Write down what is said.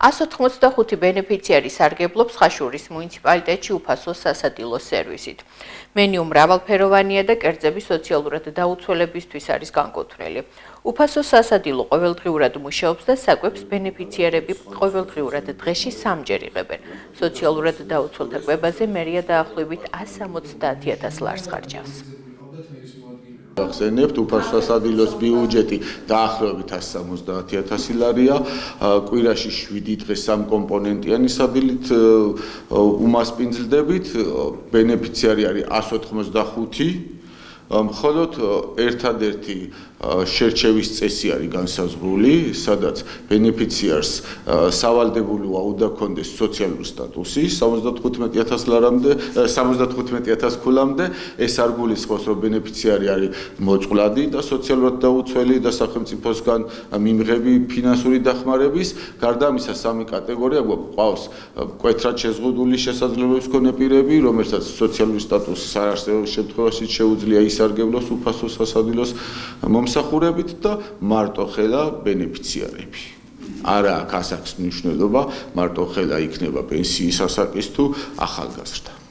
185 ბენეფიციარი სარგებლობს ხაშურის მუნიციპალიტეტში უფასო სასადილო სერვისით. მენიუ მრავალფეროვანია და კერძები სოციალურად დაუცველებისთვის არის განკუთვნილი. უფასო სასადილო ყოველდღიურად მუშაობს და საკვებს ბენეფიციარები ყოველდღიურად დღეში 3-ჯერ იღებენ. სოციალურად დაუცველთა კვებაზე მერია დაახლოებით 170,000 ლარს ხარჯავს. ახსენებთ, უფასო სასადილოს ბიუჯეტი დაახლოებით 170,000 ლარია, კვირაში 7 დღე 3 კომპონენტიანი სადილით უმასპინძლდებით, ბენეფიციარი არის 185, მხოლოდ ერთადერთი შერჩევის წესი არის განსაზღვრული, სადაც ბენეფიციარს სავალდებულოა უნდა ჰქონდეს სოციალური სტატუსი 75,000 ლარამდე, 75,000 ქულამდე, ეს არ გულისხმობს, რომ ბენეფიციარი არის მოწყვლადი და სოციალურად დაუცველი და სახელმწიფოსგან მიმღები ფინანსური დახმარების, გარდა ამისა სამი კატეგორია გვყავს მკვეთრად შეზღუდული შესაძლებლობის მქონე პირები, რომელსაც სოციალური სტატუსის არარსებობის შემთხვევაში შეუძლია ისარგებლოს უფასო სასადილოს მომსახურებით და მარტოხელა ბენეფიციარები. არა აქვს ასაკის მნიშვნელობა, მარტოხელა იქნება პენსიის ასაკის თუ ახალგაზრდა.